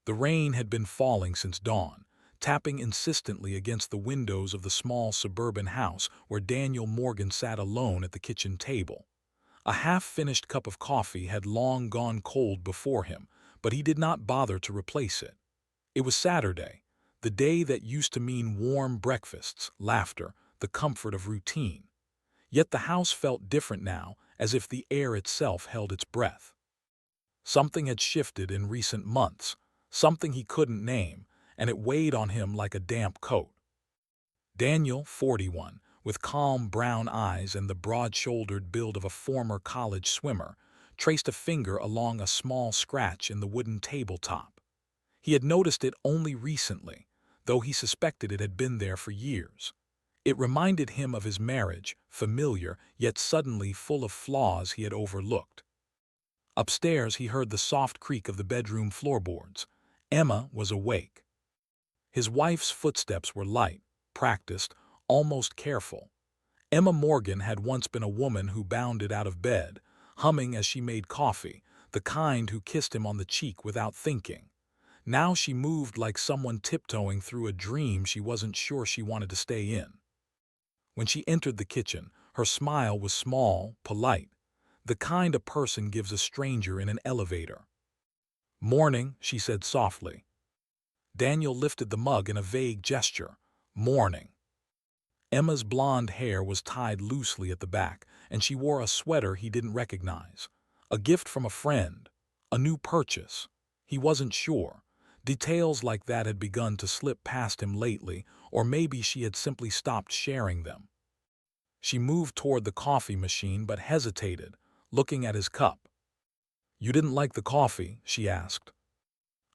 The rain had been falling since dawn, tapping insistently against the windows of the small suburban house where Daniel Morgan sat alone at the kitchen table. A half-finished cup of coffee had long gone cold before him, but he did not bother to replace it. It was Saturday, the day that used to mean warm breakfasts, laughter, the comfort of routine. Yet the house felt different now, as if the air itself held its breath. Something had shifted in recent months, something he couldn't name, and it weighed on him like a damp coat. Daniel, 41, with calm brown eyes and the broad-shouldered build of a former college swimmer, traced a finger along a small scratch in the wooden tabletop. He had noticed it only recently, though he suspected it had been there for years. It reminded him of his marriage, familiar, yet suddenly full of flaws he had overlooked. Upstairs he heard the soft creak of the bedroom floorboards. Emma was awake. His wife's footsteps were light, practiced, almost careful. Emma Morgan had once been a woman who bounded out of bed, humming as she made coffee, the kind who kissed him on the cheek without thinking. Now she moved like someone tiptoeing through a dream she wasn't sure she wanted to stay in. When she entered the kitchen, her smile was small, polite, the kind a person gives a stranger in an elevator. "Morning," she said softly. Daniel lifted the mug in a vague gesture. "Morning." Emma's blonde hair was tied loosely at the back, and she wore a sweater he didn't recognize. A gift from a friend. A new purchase. He wasn't sure. Details like that had begun to slip past him lately, or maybe she had simply stopped sharing them. She moved toward the coffee machine but hesitated, looking at his cup. "You didn't like the coffee?" she asked.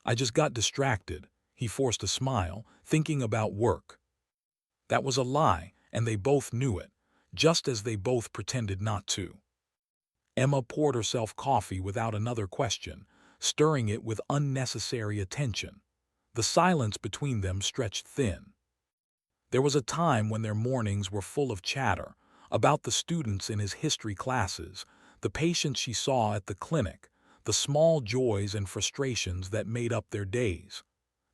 "I just got distracted," he forced a smile, thinking about work. That was a lie, and they both knew it, just as they both pretended not to. Emma poured herself coffee without another question, stirring it with unnecessary attention. The silence between them stretched thin. There was a time when their mornings were full of chatter, about the students in his history classes, the patients she saw at the clinic, the small joys and frustrations that made up their days.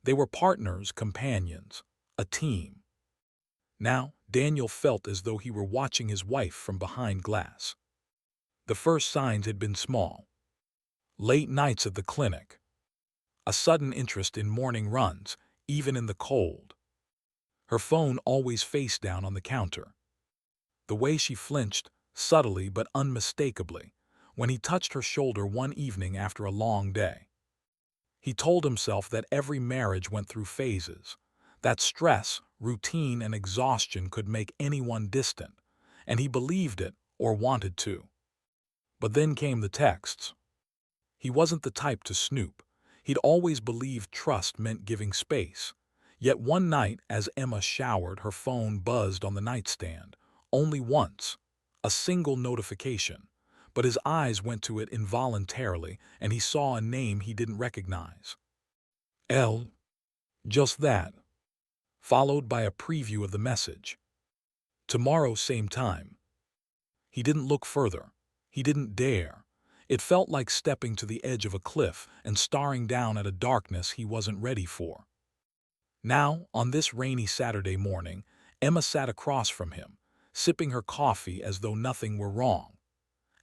They were partners, companions, a team. Now, Daniel felt as though he were watching his wife from behind glass. The first signs had been small. Late nights at the clinic. A sudden interest in morning runs, even in the cold. Her phone always face down on the counter. The way she flinched, subtly but unmistakably, when he touched her shoulder one evening after a long day. He told himself that every marriage went through phases, that stress, routine, and exhaustion could make anyone distant, and he believed it or wanted to. But then came the texts. He wasn't the type to snoop. He'd always believed trust meant giving space. Yet one night, as Emma showered, her phone buzzed on the nightstand. Only once. A single notification. But his eyes went to it involuntarily, and he saw a name he didn't recognize. L. Just that. Followed by a preview of the message. "Tomorrow, same time." He didn't look further. He didn't dare. It felt like stepping to the edge of a cliff and staring down at a darkness he wasn't ready for. Now, on this rainy Saturday morning, Emma sat across from him, sipping her coffee as though nothing were wrong.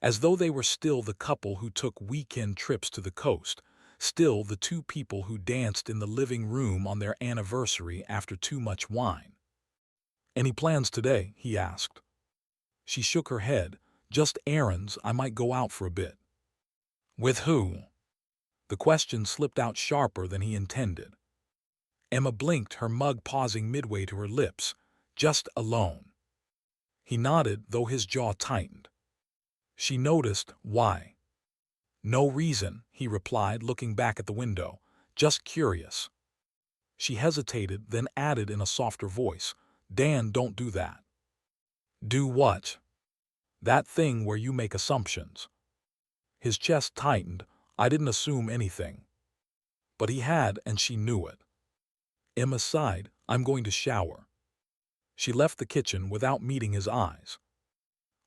As though they were still the couple who took weekend trips to the coast, still the two people who danced in the living room on their anniversary after too much wine. "Any plans today?" he asked. She shook her head. "Just errands, I might go out for a bit." "With who?" The question slipped out sharper than he intended. Emma blinked, her mug pausing midway to her lips. "Just alone." He nodded, though his jaw tightened. She noticed. "Why?" "No reason," he replied, looking back at the window. "Just curious." She hesitated, then added in a softer voice, "Dan, don't do that." "Do what?" "That thing where you make assumptions." His chest tightened. "I didn't assume anything." But he had, and she knew it. Emma sighed. "I'm going to shower." She left the kitchen without meeting his eyes.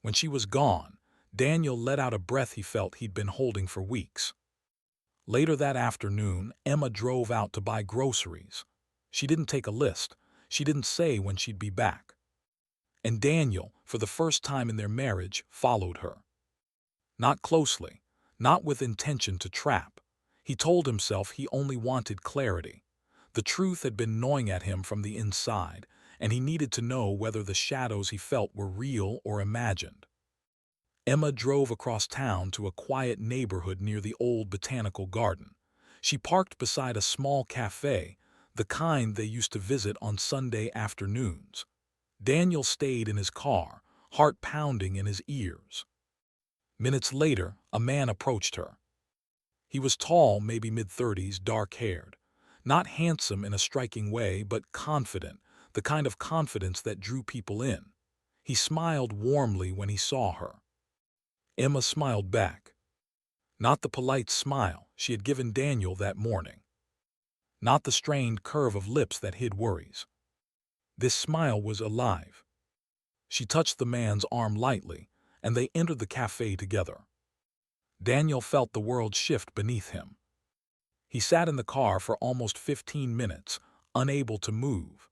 When she was gone, Daniel let out a breath he felt he'd been holding for weeks. Later that afternoon, Emma drove out to buy groceries. She didn't take a list. She didn't say when she'd be back. And Daniel, for the first time in their marriage, followed her. Not closely, not with intention to trap. He told himself he only wanted clarity. The truth had been gnawing at him from the inside, and he needed to know whether the shadows he felt were real or imagined. Emma drove across town to a quiet neighborhood near the old botanical garden. She parked beside a small cafe, the kind they used to visit on Sunday afternoons. Daniel stayed in his car, heart pounding in his ears. Minutes later, a man approached her. He was tall, maybe mid-30s, dark-haired. Not handsome in a striking way, but confident, the kind of confidence that drew people in. He smiled warmly when he saw her. Emma smiled back. Not the polite smile she had given Daniel that morning. Not the strained curve of lips that hid worries. This smile was alive. She touched the man's arm lightly, and they entered the cafe together. Daniel felt the world shift beneath him. He sat in the car for almost 15 minutes, unable to move.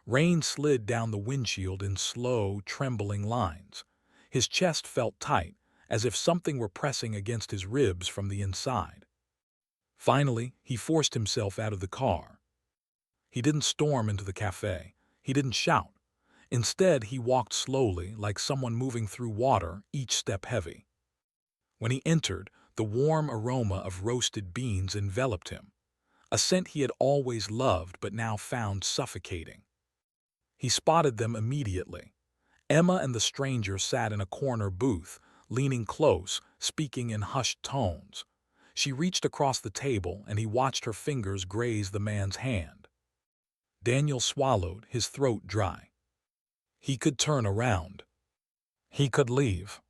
Rain slid down the windshield in slow, trembling lines. His chest felt tight, as if something were pressing against his ribs from the inside. Finally, he forced himself out of the car. He didn't storm into the cafe. He didn't shout. Instead, he walked slowly, like someone moving through water, each step heavy. When he entered, the warm aroma of roasted beans enveloped him, a scent he had always loved but now found suffocating. He spotted them immediately. Emma and the stranger sat in a corner booth, leaning close, speaking in hushed tones. She reached across the table, and he watched her fingers graze the man's hand. Daniel swallowed, his throat dry. He could turn around. He could leave.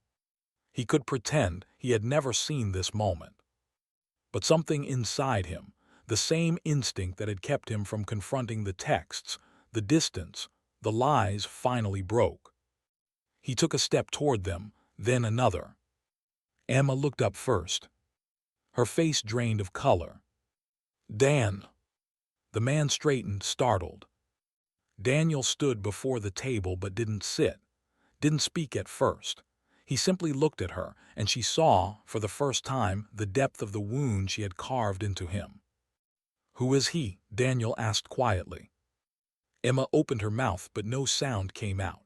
He could pretend he had never seen this moment. But something inside him, the same instinct that had kept him from confronting the texts, the distance, the lies, finally broke. He took a step toward them, then another. Emma looked up first. Her face drained of color. "Dan." The man straightened, startled. Daniel stood before the table but didn't sit, didn't speak at first. He simply looked at her, and she saw, for the first time, the depth of the wound she had carved into him. "Who is he?" Daniel asked quietly. Emma opened her mouth, but no sound came out.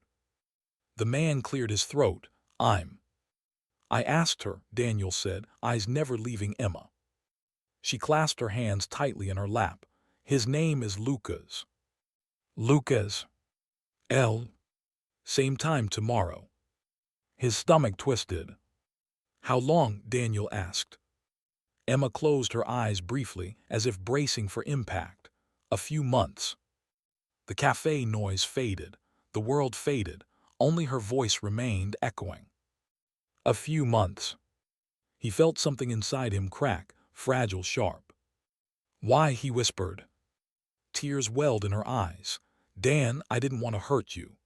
The man cleared his throat. I asked her," Daniel said, eyes never leaving Emma. She clasped her hands tightly in her lap. "His name is Lucas." "Lucas. L. Same time tomorrow." His stomach twisted. "How long?" Daniel asked. Emma closed her eyes briefly, as if bracing for impact. "A few months." The cafe noise faded. The world faded. Only her voice remained, echoing. "A few months." He felt something inside him crack, fragile, sharp. "Why?" he whispered. Tears welled in her eyes. "Dan, I didn't want to hurt you."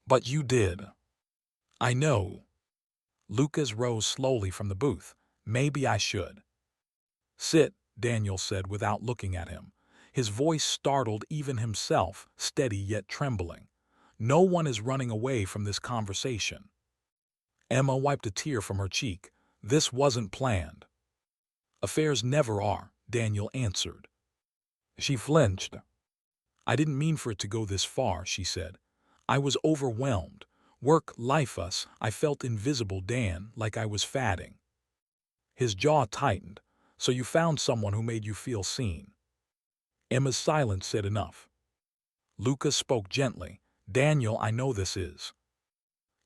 "But you did." "I know." Lucas rose slowly from the booth. "Maybe I should." "Sit," Daniel said without looking at him. His voice startled even himself, steady yet trembling. "No one is running away from this conversation." Emma wiped a tear from her cheek. "This wasn't planned." "Affairs never are," Daniel answered. She flinched. "I didn't mean for it to go this far," she said. "I was overwhelmed. Work, life, us. I felt invisible, Dan, like I was fatting." His jaw tightened. "So you found someone who made you feel seen." Emma's silence said enough. Lucas spoke gently. "Daniel, I know this is."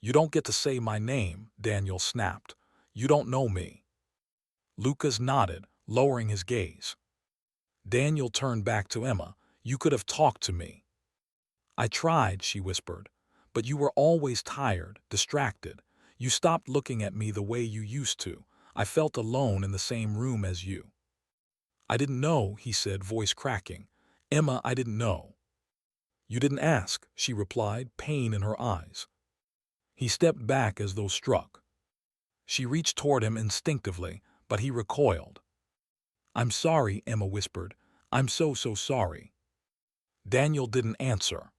"You don't get to say my name," Daniel snapped. "You don't know me." Lucas nodded, lowering his gaze. Daniel turned back to Emma. "You could have talked to me." "I tried," she whispered. "But you were always tired, distracted. You stopped looking at me the way you used to. I felt alone in the same room as you." "I didn't know," he said, voice cracking. "Emma, I didn't know." "You didn't ask," she replied, pain in her eyes. He stepped back as though struck. She reached toward him instinctively, but he recoiled. "I'm sorry," Emma whispered. "I'm so sorry." Daniel didn't answer.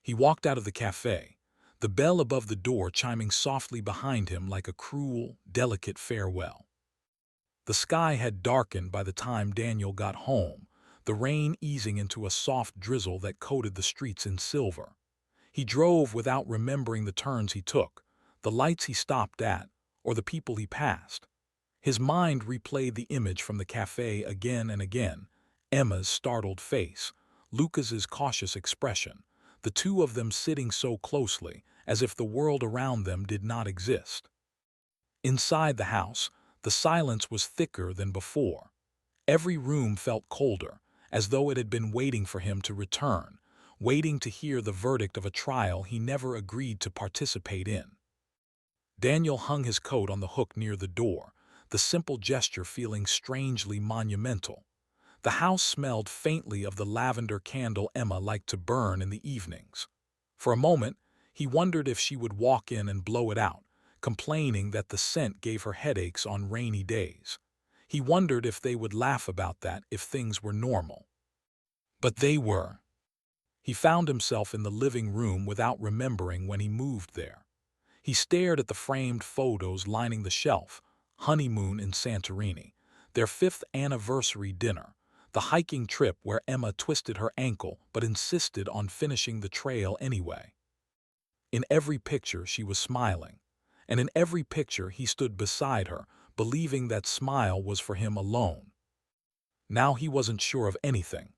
He walked out of the cafe, the bell above the door chiming softly behind him like a cruel, delicate farewell. The sky had darkened by the time Daniel got home, the rain easing into a soft drizzle that coated the streets in silver. He drove without remembering the turns he took, the lights he stopped at, or the people he passed. His mind replayed the image from the cafe again and again: Emma's startled face, Lucas's cautious expression, the two of them sitting so closely, as if the world around them did not exist. Inside the house, the silence was thicker than before. Every room felt colder, as though it had been waiting for him to return, waiting to hear the verdict of a trial he never agreed to participate in. Daniel hung his coat on the hook near the door, the simple gesture feeling strangely monumental. The house smelled faintly of the lavender candle Emma liked to burn in the evenings. For a moment, he wondered if she would walk in and blow it out, complaining that the scent gave her headaches on rainy days. He wondered if they would laugh about that if things were normal. But they were. He found himself in the living room without remembering when he moved there. He stared at the framed photos lining the shelf: honeymoon in Santorini, their 5th anniversary dinner, the hiking trip where Emma twisted her ankle but insisted on finishing the trail anyway. In every picture she was smiling, and in every picture he stood beside her, believing that smile was for him alone. Now he wasn't sure of anything.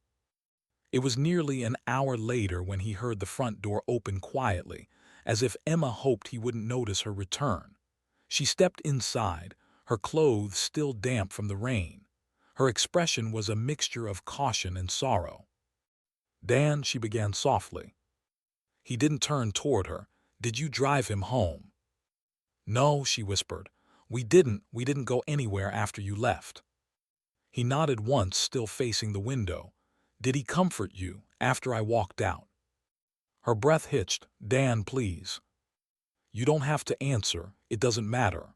It was nearly an hour later when he heard the front door open quietly, as if Emma hoped he wouldn't notice her return. She stepped inside, her clothes still damp from the rain. Her expression was a mixture of caution and sorrow. "Dan," she began softly. He didn't turn toward her. "Did you drive him home?" "No," she whispered. We didn't go anywhere after you left." He nodded once, still facing the window. "Did he comfort you after I walked out?" Her breath hitched. "Dan, please." "You don't have to answer. It doesn't matter."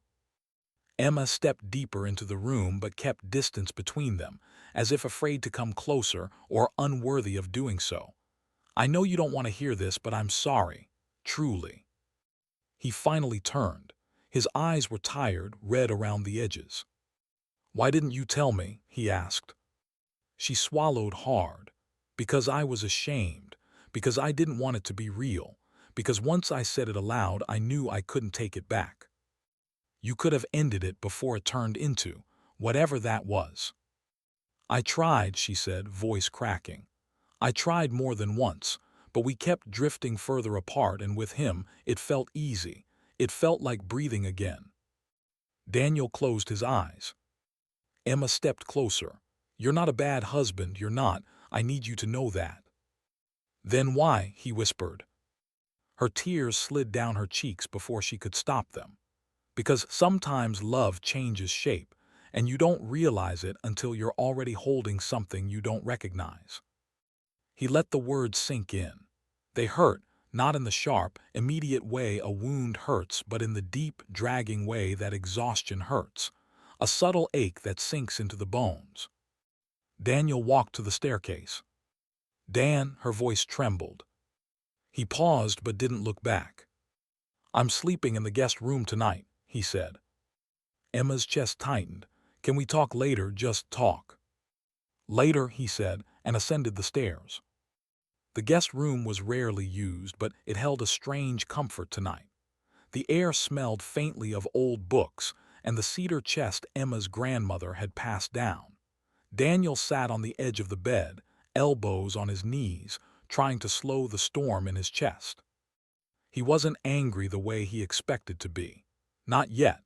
Emma stepped deeper into the room but kept distance between them, as if afraid to come closer or unworthy of doing so. "I know you don't want to hear this, but I'm sorry. Truly." He finally turned. His eyes were tired, red around the edges. "Why didn't you tell me?" he asked. She swallowed hard. "Because I was ashamed. Because I didn't want it to be real. Because once I said it aloud, I knew I couldn't take it back. You could have ended it before it turned into whatever that was." "I tried," she said, voice cracking. "I tried more than once, but we kept drifting further apart, and with him, it felt easy. It felt like breathing again." Daniel closed his eyes. Emma stepped closer. "You're not a bad husband, you're not. I need you to know that." "Then why?" he whispered. Her tears slid down her cheeks before she could stop them. "Because sometimes love changes shape, and you don't realize it until you're already holding something you don't recognize." He let the words sink in. They hurt, not in the sharp, immediate way a wound hurts, but in the deep, dragging way that exhaustion hurts, a subtle ache that sinks into the bones. Daniel walked to the staircase. "Dan," her voice trembled. He paused but didn't look back. "I'm sleeping in the guest room tonight," he said. Emma's chest tightened. "Can we talk later, just talk?" "Later," he said, and ascended the stairs. The guest room was rarely used, but it held a strange comfort tonight. The air smelled faintly of old books and the cedar chest Emma's grandmother had passed down. Daniel sat on the edge of the bed, elbows on his knees, trying to slow the storm in his chest. He wasn't angry the way he expected to be. Not yet.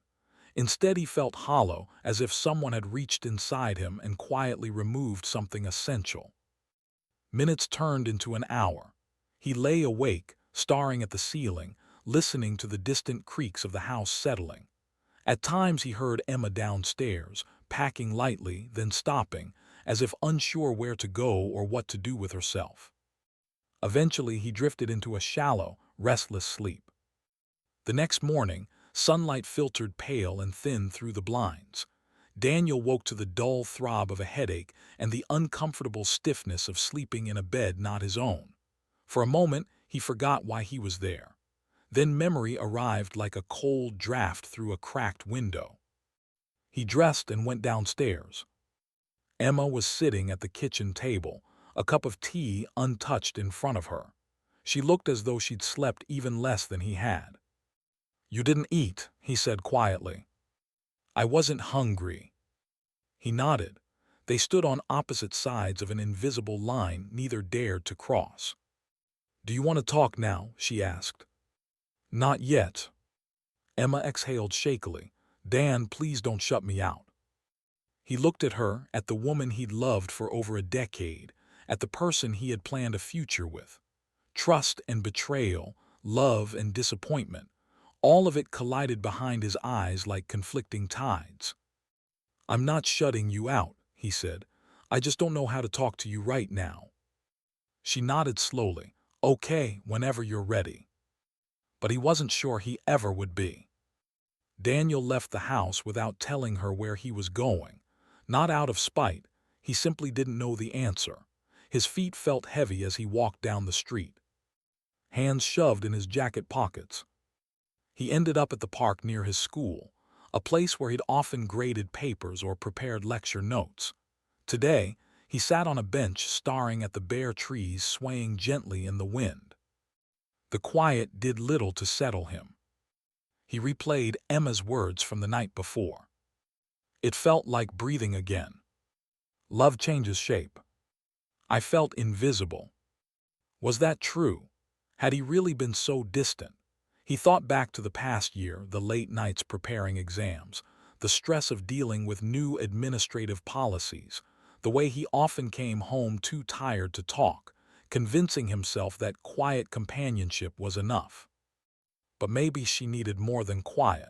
Instead, he felt hollow, as if someone had reached inside him and quietly removed something essential. Minutes turned into an hour. He lay awake, staring at the ceiling, listening to the distant creaks of the house settling. At times he heard Emma downstairs, packing lightly, then stopping, as if unsure where to go or what to do with herself. Eventually he drifted into a shallow, restless sleep. The next morning, sunlight filtered pale and thin through the blinds. Daniel woke to the dull throb of a headache and the uncomfortable stiffness of sleeping in a bed not his own. For a moment, he forgot why he was there. Then memory arrived like a cold draft through a cracked window. He dressed and went downstairs. Emma was sitting at the kitchen table, a cup of tea untouched in front of her. She looked as though she'd slept even less than he had. "You didn't eat," he said quietly. "I wasn't hungry." He nodded. They stood on opposite sides of an invisible line neither dared to cross. "Do you want to talk now?" she asked. "Not yet." Emma exhaled shakily. "Dan, please don't shut me out." He looked at her, at the woman he'd loved for over a decade, at the person he had planned a future with. Trust and betrayal, love and disappointment, all of it collided behind his eyes like conflicting tides. "I'm not shutting you out," he said. "I just don't know how to talk to you right now." She nodded slowly. "Okay, whenever you're ready." But he wasn't sure he ever would be. Daniel left the house without telling her where he was going. Not out of spite, he simply didn't know the answer. His feet felt heavy as he walked down the street, hands shoved in his jacket pockets. He ended up at the park near his school, a place where he'd often graded papers or prepared lecture notes. Today, he sat on a bench staring at the bare trees swaying gently in the wind. The quiet did little to settle him. He replayed Emma's words from the night before. It felt like breathing again. "Love changes shape." I felt invisible. Was that true? Had he really been so distant? He thought back to the past year, the late nights preparing exams, the stress of dealing with new administrative policies, the way he often came home too tired to talk, convincing himself that quiet companionship was enough. But maybe she needed more than quiet.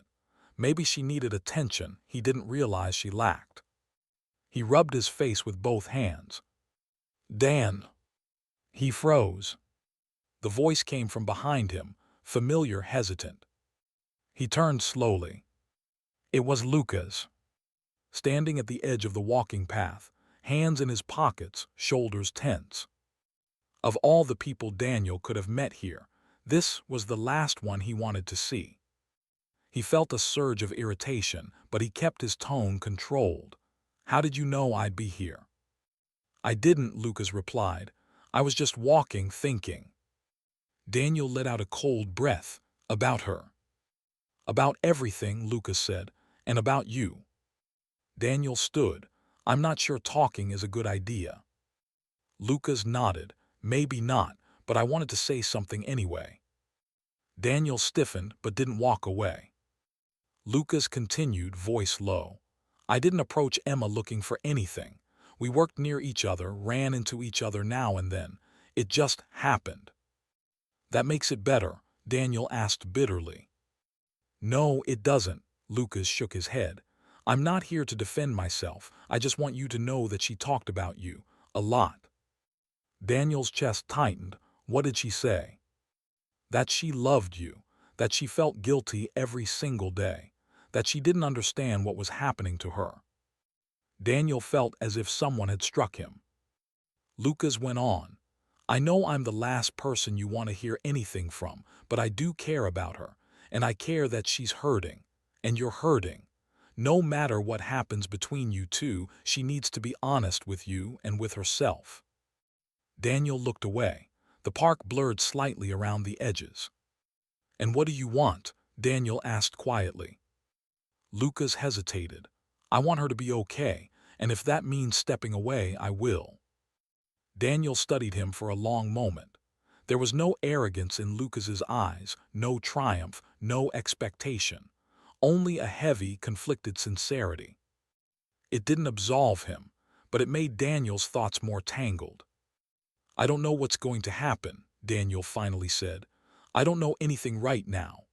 Maybe she needed attention he didn't realize she lacked. He rubbed his face with both hands. "Dan." He froze. The voice came from behind him, familiar, hesitant. He turned slowly. It was Lucas, standing at the edge of the walking path, hands in his pockets, shoulders tense. Of all the people Daniel could have met here, this was the last one he wanted to see. He felt a surge of irritation, but he kept his tone controlled. "How did you know I'd be here?" "I didn't," Lucas replied. "I was just walking, thinking." Daniel let out a cold breath. "About her." "About everything," Lucas said, "and about you." Daniel stood. "I'm not sure talking is a good idea." Lucas nodded. "Maybe not, but I wanted to say something anyway." Daniel stiffened but didn't walk away. Lucas continued, voice low. "I didn't approach Emma looking for anything. We worked near each other, ran into each other now and then. It just happened." "That makes it better?" Daniel asked bitterly. "No, it doesn't," Lucas shook his head. "I'm not here to defend myself. I just want you to know that she talked about you. A lot." Daniel's chest tightened. "What did she say?" "That she loved you. That she felt guilty every single day. That she didn't understand what was happening to her." Daniel felt as if someone had struck him. Lucas went on. "I know I'm the last person you want to hear anything from, but I do care about her, and I care that she's hurting, and you're hurting. No matter what happens between you two, she needs to be honest with you and with herself." Daniel looked away. The park blurred slightly around the edges. "And what do you want?" Daniel asked quietly. Lucas hesitated. "I want her to be okay, and if that means stepping away, I will." Daniel studied him for a long moment. There was no arrogance in Lucas's eyes, no triumph, no expectation. Only a heavy, conflicted sincerity. It didn't absolve him, but it made Daniel's thoughts more tangled. "I don't know what's going to happen," Daniel finally said. "I don't know anything right now."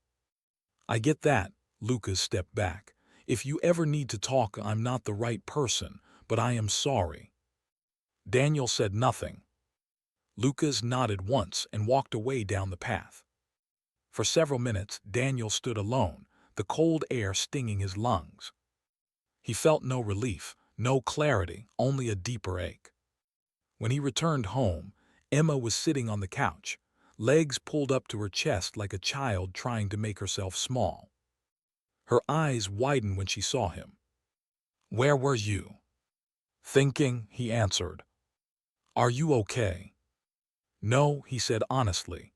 "I get that," Lucas stepped back. "If you ever need to talk, I'm not the right person, but I am sorry." Daniel said nothing. Lucas nodded once and walked away down the path. For several minutes, Daniel stood alone, the cold air stinging his lungs. He felt no relief, no clarity, only a deeper ache. When he returned home, Emma was sitting on the couch, legs pulled up to her chest like a child trying to make herself small. Her eyes widened when she saw him. "Where were you?" "Thinking," he answered. "Are you okay?" "No," he said honestly.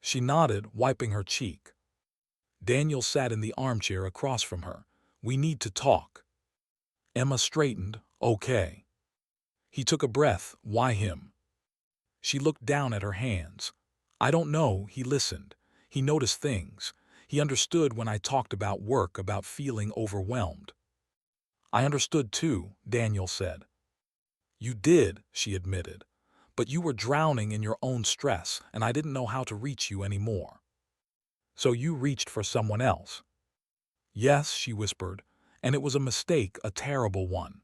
She nodded, wiping her cheek. Daniel sat in the armchair across from her. "We need to talk." Emma straightened. "Okay." He took a breath. "Why him?" She looked down at her hands. "I don't know." He listened. He noticed things. He understood when I talked about work, about feeling overwhelmed. "I understood too," Daniel said. "You did," she admitted. "But you were drowning in your own stress, and I didn't know how to reach you anymore." "So you reached for someone else?" "Yes," she whispered, "and it was a mistake, a terrible one."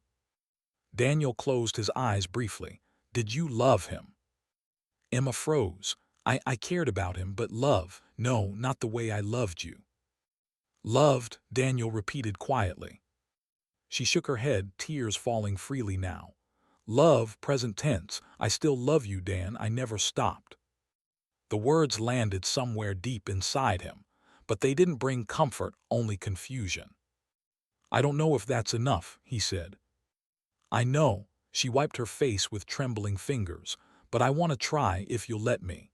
Daniel closed his eyes briefly. "Did you love him?" Emma froze. I cared about him, but love, no, not the way I loved you." "Loved," Daniel repeated quietly. She shook her head, tears falling freely now. "Love, present tense. I still love you, Dan. I never stopped." The words landed somewhere deep inside him, but they didn't bring comfort, only confusion. "I don't know if that's enough," he said. "I know." She wiped her face with trembling fingers. "But I want to try, if you'll let me."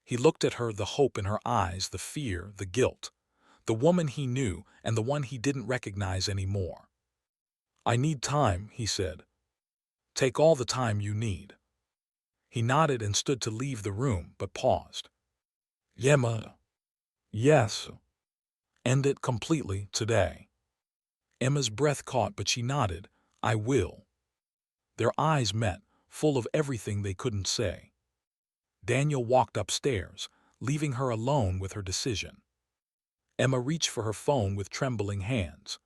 He looked at her, the hope in her eyes, the fear, the guilt. The woman he knew and the one he didn't recognize anymore. "I need time," he said. "Take all the time you need." He nodded and stood to leave the room, but paused. "Emma." "Yes." "End it completely today." Emma's breath caught, but she nodded. "I will." Their eyes met, full of everything they couldn't say. Daniel walked upstairs, leaving her alone with her decision. Emma reached for her phone with trembling hands.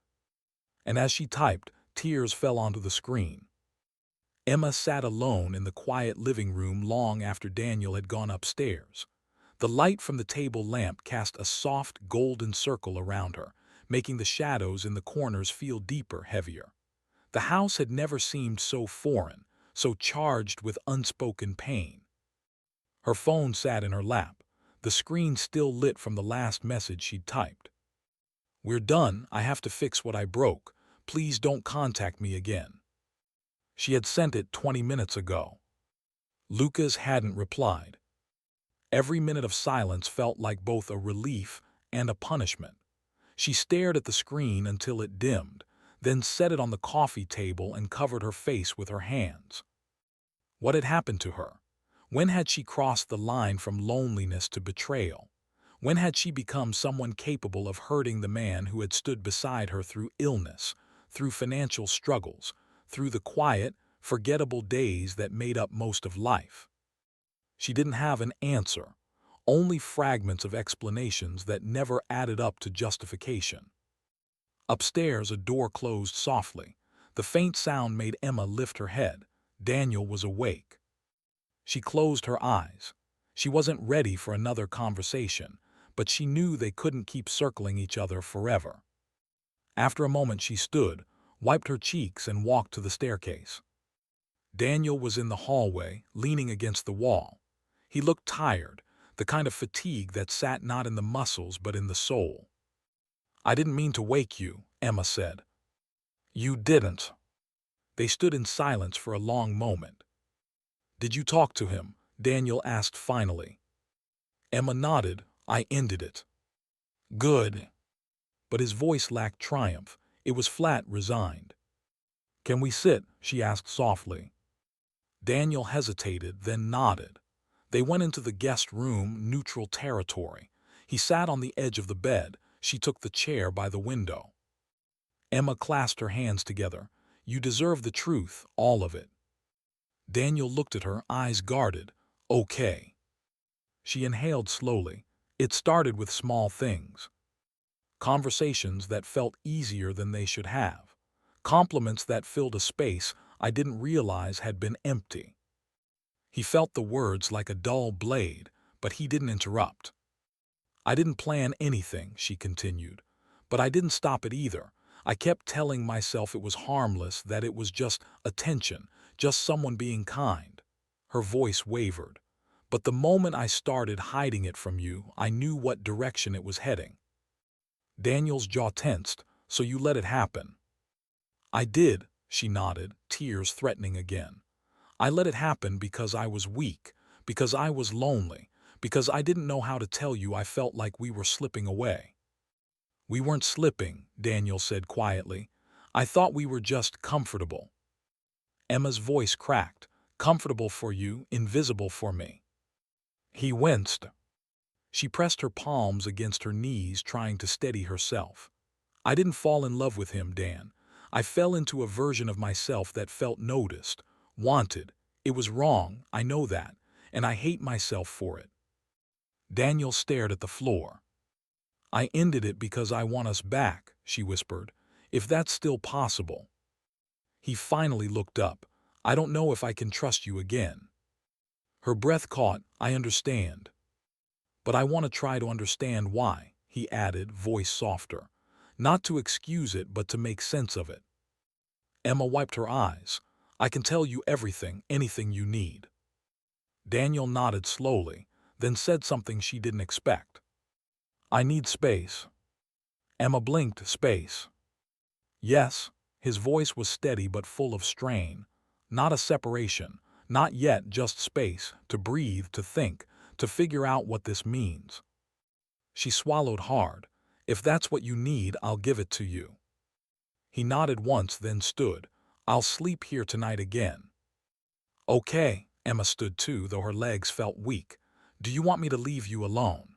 And as she typed, tears fell onto the screen. Emma sat alone in the quiet living room long after Daniel had gone upstairs. The light from the table lamp cast a soft, golden circle around her, making the shadows in the corners feel deeper, heavier. The house had never seemed so foreign, so charged with unspoken pain. Her phone sat in her lap, the screen still lit from the last message she'd typed. "We're done. I have to fix what I broke. Please don't contact me again." She had sent it 20 minutes ago. Lucas hadn't replied. Every minute of silence felt like both a relief and a punishment. She stared at the screen until it dimmed, then set it on the coffee table and covered her face with her hands. What had happened to her? When had she crossed the line from loneliness to betrayal? When had she become someone capable of hurting the man who had stood beside her through illness, through financial struggles, through the quiet, forgettable days that made up most of life? She didn't have an answer, only fragments of explanations that never added up to justification. Upstairs, a door closed softly. The faint sound made Emma lift her head. Daniel was awake. She closed her eyes. She wasn't ready for another conversation, but she knew they couldn't keep circling each other forever. After a moment she stood, wiped her cheeks and walked to the staircase. Daniel was in the hallway, leaning against the wall. He looked tired, the kind of fatigue that sat not in the muscles but in the soul. "I didn't mean to wake you," Emma said. "You didn't." They stood in silence for a long moment. "Did you talk to him?" Daniel asked finally. Emma nodded. "I ended it." "Good." But his voice lacked triumph. It was flat, resigned. "Can we sit?" she asked softly. Daniel hesitated, then nodded. They went into the guest room, neutral territory. He sat on the edge of the bed. She took the chair by the window. Emma clasped her hands together. "You deserve the truth, all of it." Daniel looked at her, eyes guarded. "Okay." She inhaled slowly. It started with small things. Conversations that felt easier than they should have. Compliments that filled a space I didn't realize had been empty. He felt the words like a dull blade, but he didn't interrupt. "I didn't plan anything," she continued. "But I didn't stop it either. I kept telling myself it was harmless, that it was just attention, just someone being kind. Her voice wavered. But the moment I started hiding it from you, I knew what direction it was heading. Daniel's jaw tensed. So you let it happen? I did, she nodded, tears threatening again. I let it happen because I was weak, because I was lonely, because I didn't know how to tell you I felt like we were slipping away. We weren't slipping, Daniel said quietly. I thought we were just comfortable. Emma's voice cracked. Comfortable for you, invisible for me. He winced. She pressed her palms against her knees, trying to steady herself. I didn't fall in love with him, Dan. I fell into a version of myself that felt noticed, wanted. It was wrong, I know that, and I hate myself for it. Daniel stared at the floor. I ended it because I want us back, she whispered, if that's still possible. He finally looked up. I don't know if I can trust you again. Her breath caught. I understand. But I want to try to understand why, he added, voice softer. Not to excuse it, but to make sense of it. Emma wiped her eyes. I can tell you everything, anything you need. Daniel nodded slowly, then said something she didn't expect. I need space. Emma blinked. Space. Yes, his voice was steady but full of strain. Not a separation, not yet, just space, to breathe, to think, to figure out what this means. She swallowed hard. If that's what you need, I'll give it to you. He nodded once, then stood. I'll sleep here tonight again. Okay, Emma stood too, though her legs felt weak. Do you want me to leave you alone?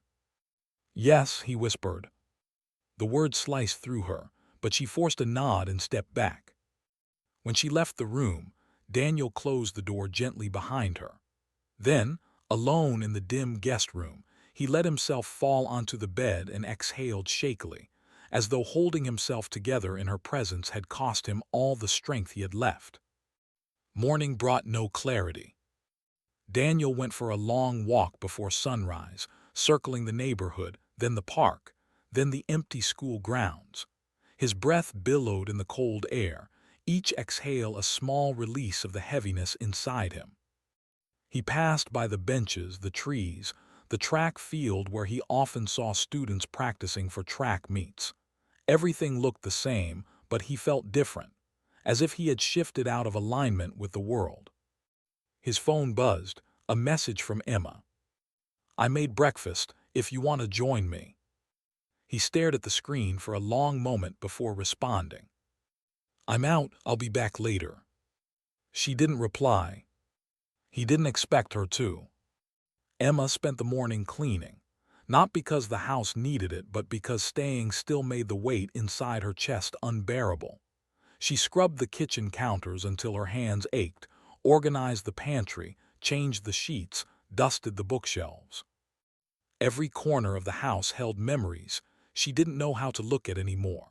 Yes, he whispered. The words sliced through her, but she forced a nod and stepped back. When she left the room, Daniel closed the door gently behind her. Then, alone in the dim guest room, he let himself fall onto the bed and exhaled shakily, as though holding himself together in her presence had cost him all the strength he had left. Morning brought no clarity. Daniel went for a long walk before sunrise, circling the neighborhood, then the park, then the empty school grounds. His breath billowed in the cold air, each exhale a small release of the heaviness inside him. He passed by the benches, the trees, the track field where he often saw students practicing for track meets. Everything looked the same, but he felt different, as if he had shifted out of alignment with the world. His phone buzzed, a message from Emma. I made breakfast, if you want to join me. He stared at the screen for a long moment before responding. I'm out, I'll be back later. She didn't reply. He didn't expect her to. Emma spent the morning cleaning, not because the house needed it, but because staying still made the weight inside her chest unbearable. She scrubbed the kitchen counters until her hands ached, organized the pantry, changed the sheets, dusted the bookshelves. Every corner of the house held memories she didn't know how to look at anymore.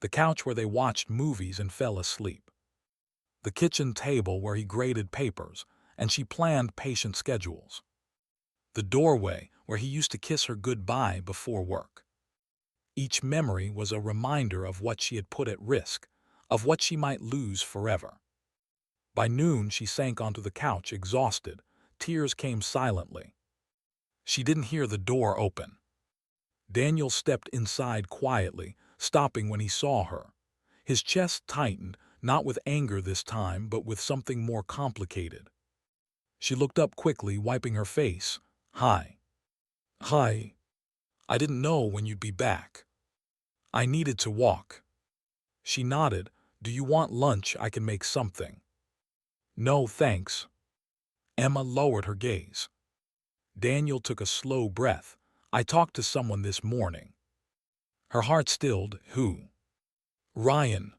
The couch where they watched movies and fell asleep. The kitchen table where he graded papers, and she planned patient schedules. The doorway where he used to kiss her goodbye before work. Each memory was a reminder of what she had put at risk, of what she might lose forever. By noon, she sank onto the couch, exhausted. Tears came silently. She didn't hear the door open. Daniel stepped inside quietly, stopping when he saw her. His chest tightened, not with anger this time, but with something more complicated. She looked up quickly, wiping her face. Hi. Hi. I didn't know when you'd be back. I needed to walk. She nodded. Do you want lunch? I can make something. No, thanks. Emma lowered her gaze. Daniel took a slow breath. I talked to someone this morning. Her heart stilled. Who? Ryan.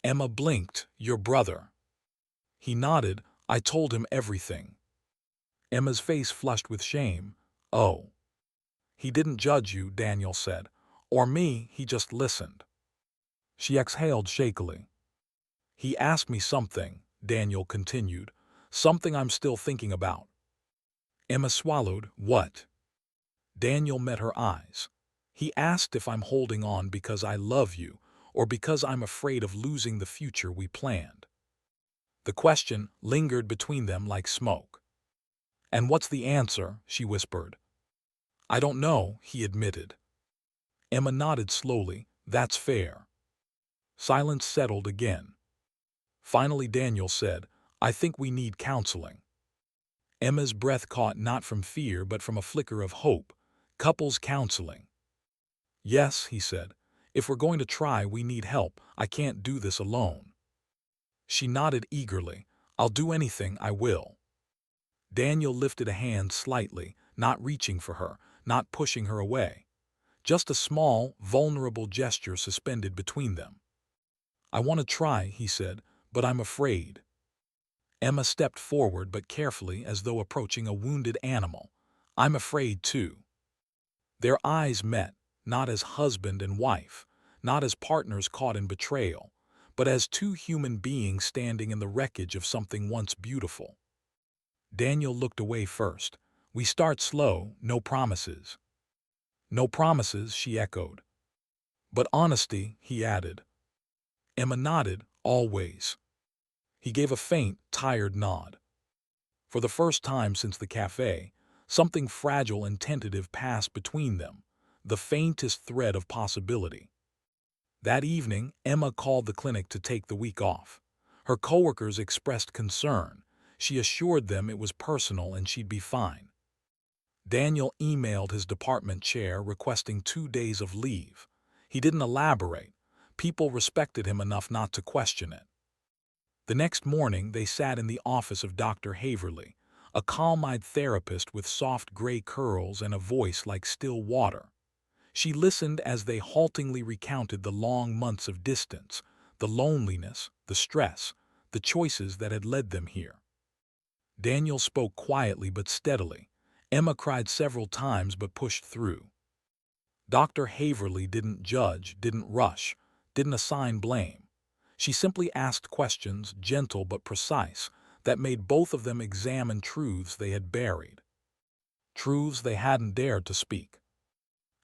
Emma blinked. Your brother. He nodded. I told him everything. Emma's face flushed with shame. Oh. He didn't judge you, Daniel said. Or me, he just listened. She exhaled shakily. He asked me something, Daniel continued. Something I'm still thinking about. Emma swallowed. What? Daniel met her eyes. He asked if I'm holding on because I love you, or because I'm afraid of losing the future we planned? The question lingered between them like smoke. And what's the answer? She whispered. I don't know, he admitted. Emma nodded slowly. That's fair. Silence settled again. Finally, Daniel said, I think we need counseling. Emma's breath caught not from fear but from a flicker of hope. Couples counseling. Yes, he said. If we're going to try, we need help. I can't do this alone. She nodded eagerly. I'll do anything, I will. Daniel lifted a hand slightly, not reaching for her, not pushing her away. Just a small, vulnerable gesture suspended between them. I want to try, he said, but I'm afraid. Emma stepped forward but carefully as though approaching a wounded animal. I'm afraid too. Their eyes met, not as husband and wife, not as partners caught in betrayal, but as two human beings standing in the wreckage of something once beautiful. Daniel looked away first. We start slow, no promises. No promises, she echoed. But honesty, he added. Emma nodded, always. He gave a faint, tired nod. For the first time since the cafe, something fragile and tentative passed between them, the faintest thread of possibility. That evening, Emma called the clinic to take the week off. Her coworkers expressed concern. She assured them it was personal and she'd be fine. Daniel emailed his department chair requesting 2 days of leave. He didn't elaborate. People respected him enough not to question it. The next morning, they sat in the office of Dr. Haverly, a calm-eyed therapist with soft gray curls and a voice like still water. She listened as they haltingly recounted the long months of distance, the loneliness, the stress, the choices that had led them here. Daniel spoke quietly but steadily. Emma cried several times but pushed through. Dr. Haverly didn't judge, didn't rush, didn't assign blame. She simply asked questions, gentle but precise, that made both of them examine truths they had buried. Truths they hadn't dared to speak.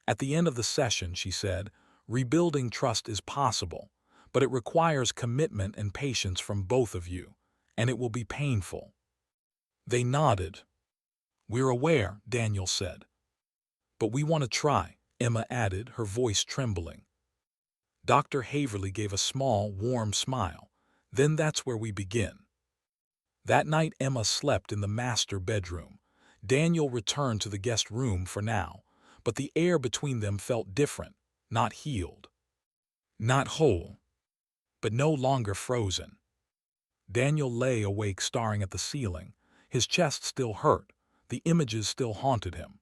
At the end of the session, she said, rebuilding trust is possible, but it requires commitment and patience from both of you, and it will be painful. They nodded. We're aware, Daniel said. But we want to try, Emma added, her voice trembling. Dr. Haverly gave a small, warm smile. Then that's where we begin. That night Emma slept in the master bedroom. Daniel returned to the guest room for now, but the air between them felt different, not healed. Not whole, but no longer frozen. Daniel lay awake staring at the ceiling. His chest still hurt, the images still haunted him.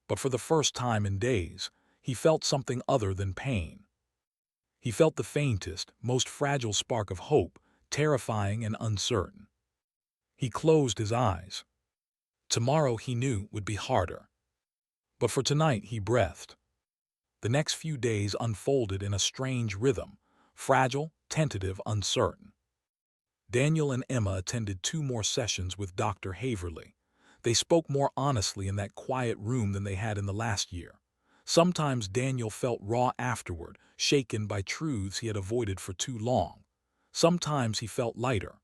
But for the first time in days, he felt something other than pain. He felt the faintest, most fragile spark of hope, terrifying and uncertain. He closed his eyes. Tomorrow, he knew, would be harder. But for tonight, he breathed. The next few days unfolded in a strange rhythm, fragile, tentative, uncertain. Daniel and Emma attended 2 more sessions with Dr. Haverly. They spoke more honestly in that quiet room than they had in the last year. Sometimes Daniel felt raw afterward, shaken by truths he had avoided for too long. Sometimes he felt lighter.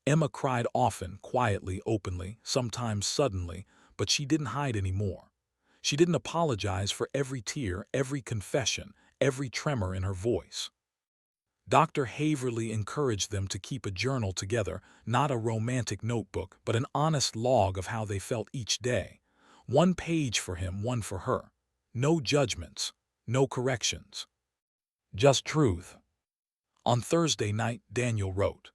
Emma cried often, quietly, openly, sometimes suddenly, but she didn't hide anymore. She didn't apologize for every tear, every confession, every tremor in her voice. Dr. Haverly encouraged them to keep a journal together, not a romantic notebook, but an honest log of how they felt each day. 1 page for him, 1 for her. No judgments, no corrections. Just truth. On Thursday night, Daniel wrote,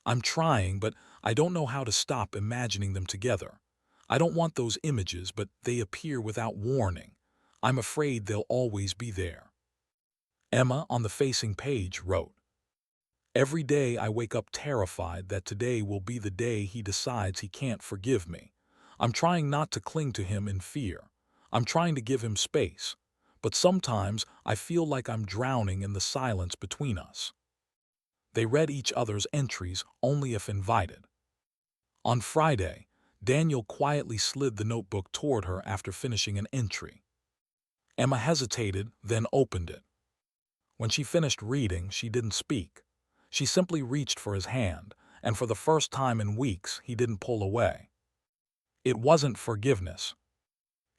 I'm trying, but I don't know how to stop imagining them together. I don't want those images, but they appear without warning. I'm afraid they'll always be there. Emma, on the facing page, wrote, Every day I wake up terrified that today will be the day he decides he can't forgive me. I'm trying not to cling to him in fear. I'm trying to give him space. But sometimes I feel like I'm drowning in the silence between us. They read each other's entries only if invited. On Friday, Daniel quietly slid the notebook toward her after finishing an entry. Emma hesitated, then opened it. When she finished reading, she didn't speak. She simply reached for his hand, and for the first time in weeks, he didn't pull away. It wasn't forgiveness.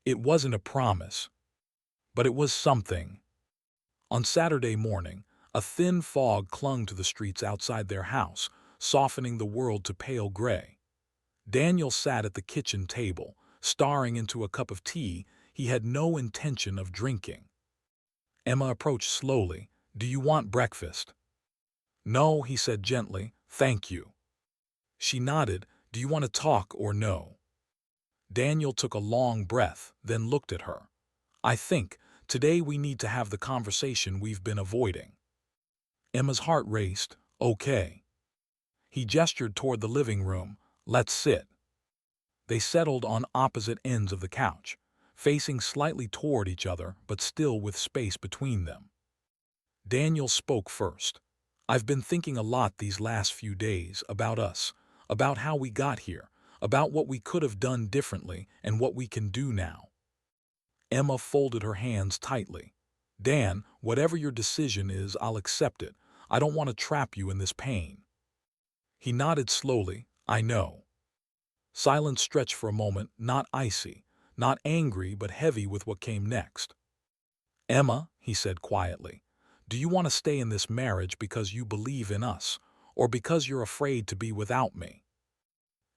It wasn't a promise. But it was something. On Saturday morning, a thin fog clung to the streets outside their house, softening the world to pale gray. Daniel sat at the kitchen table, staring into a cup of tea he had no intention of drinking. Emma approached slowly. "Do you want breakfast?" "No," he said gently, "thank you." She nodded. "Do you want to talk or no?" Daniel took a long breath, then looked at her. "I think today we need to have the conversation we've been avoiding." Emma's heart raced. "Okay." He gestured toward the living room. "Let's sit." They settled on opposite ends of the couch, facing slightly toward each other but still with space between them. Daniel spoke first. "I've been thinking a lot these last few days about us, about how we got here, about what we could have done differently and what we can do now." Emma folded her hands tightly. "Dan, whatever your decision is, I'll accept it. I don't want to trap you in this pain." He nodded slowly. "I know." Silence stretched for a moment, not icy, not angry, but heavy with what came next. "Emma," he said quietly, "do you want to stay in this marriage because you believe in us, or because you're afraid to be without me?"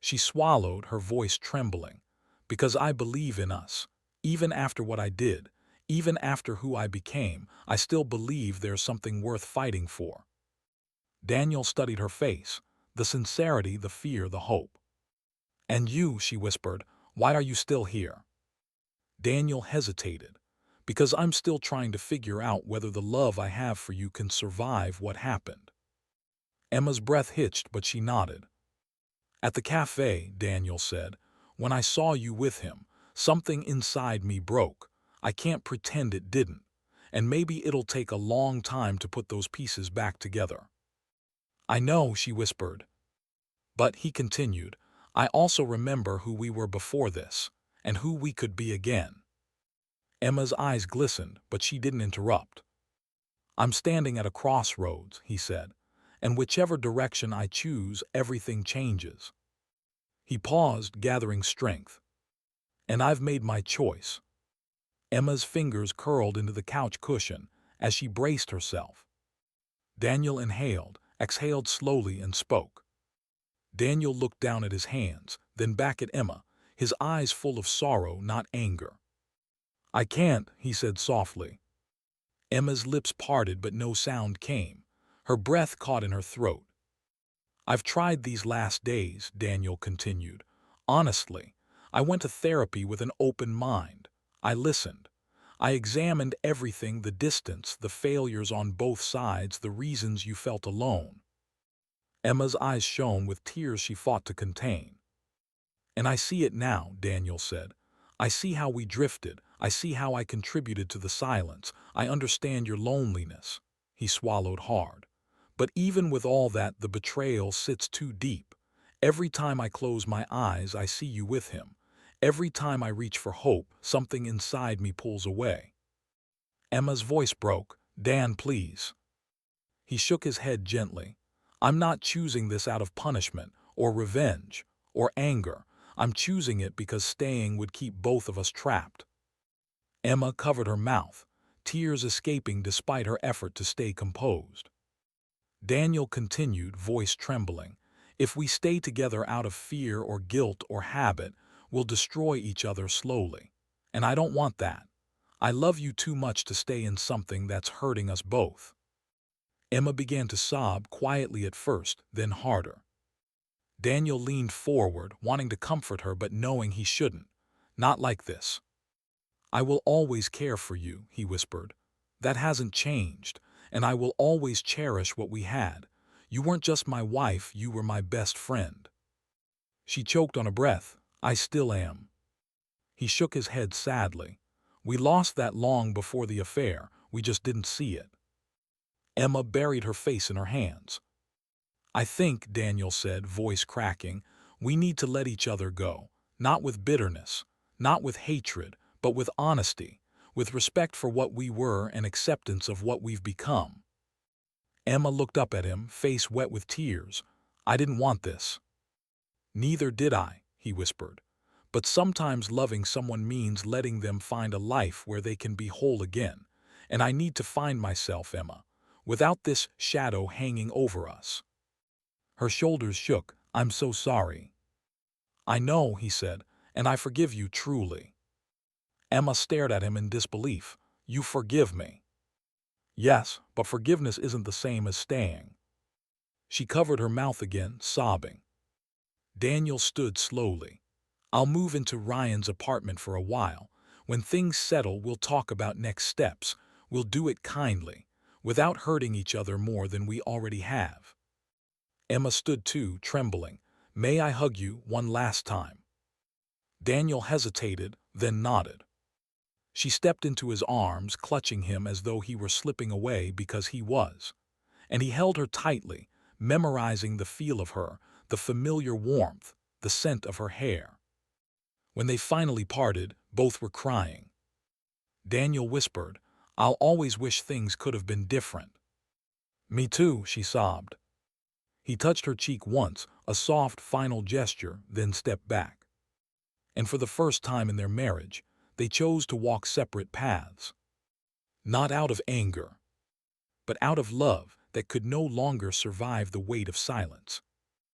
She swallowed, her voice trembling. "Because I believe in us. Even after what I did, even after who I became, I still believe there's something worth fighting for." Daniel studied her face, the sincerity, the fear, the hope. "And you," she whispered, "why are you still here?" Daniel hesitated. "Because I'm still trying to figure out whether the love I have for you can survive what happened." Emma's breath hitched, but she nodded. "At the cafe," Daniel said, "when I saw you with him, something inside me broke. I can't pretend it didn't. And maybe it'll take a long time to put those pieces back together." "I know," she whispered. "But," he continued, "I also remember who we were before this, and who we could be again." Emma's eyes glistened, but she didn't interrupt. "I'm standing at a crossroads," he said, "and whichever direction I choose, everything changes." He paused, gathering strength. "And I've made my choice." Emma's fingers curled into the couch cushion as she braced herself. Daniel inhaled, exhaled slowly, and spoke. Daniel looked down at his hands, then back at Emma, his eyes full of sorrow, not anger. "I can't," he said softly. Emma's lips parted, but no sound came. Her breath caught in her throat. "I've tried these last days," Daniel continued. "Honestly, I went to therapy with an open mind. I listened. I examined everything, the distance, the failures on both sides, the reasons you felt alone." Emma's eyes shone with tears she fought to contain. "And I see it now," Daniel said. "I see how we drifted. I see how I contributed to the silence. I understand your loneliness." He swallowed hard. "But even with all that, the betrayal sits too deep. Every time I close my eyes, I see you with him. Every time I reach for hope, something inside me pulls away." Emma's voice broke. "Dan, please." He shook his head gently. "I'm not choosing this out of punishment, or revenge, or anger. I'm choosing it because staying would keep both of us trapped." Emma covered her mouth, tears escaping despite her effort to stay composed. Daniel continued, voice trembling. "If we stay together out of fear or guilt or habit, we'll destroy each other slowly. And I don't want that. I love you too much to stay in something that's hurting us both." Emma began to sob, quietly at first, then harder. Daniel leaned forward, wanting to comfort her but knowing he shouldn't. "Not like this." "I will always care for you," he whispered. "That hasn't changed, and I will always cherish what we had. You weren't just my wife, you were my best friend." She choked on a breath. "I still am." He shook his head sadly. "We lost that long before the affair, we just didn't see it." Emma buried her face in her hands. "I think," Daniel said, voice cracking, "we need to let each other go. Not with bitterness, not with hatred, but with honesty. with respect for what we were and acceptance of what we've become. Emma looked up at him, face wet with tears. I didn't want this. Neither did I, he whispered. But sometimes loving someone means letting them find a life where they can be whole again. And I need to find myself, Emma, without this shadow hanging over us. Her shoulders shook. I'm so sorry. I know, he said, and I forgive you truly. Emma stared at him in disbelief. You forgive me? Yes, but forgiveness isn't the same as staying. She covered her mouth again, sobbing. Daniel stood slowly. I'll move into Ryan's apartment for a while. When things settle, we'll talk about next steps. We'll do it kindly, without hurting each other more than we already have. Emma stood too, trembling. May I hug you one last time? Daniel hesitated, then nodded. She stepped into his arms, clutching him as though he were slipping away because he was. And he held her tightly, memorizing the feel of her, the familiar warmth, the scent of her hair. When they finally parted, both were crying. Daniel whispered, I'll always wish things could have been different. Me too, she sobbed. He touched her cheek once, a soft, final gesture, then stepped back. And for the first time in their marriage, they chose to walk separate paths. Not out of anger, but out of love that could no longer survive the weight of silence.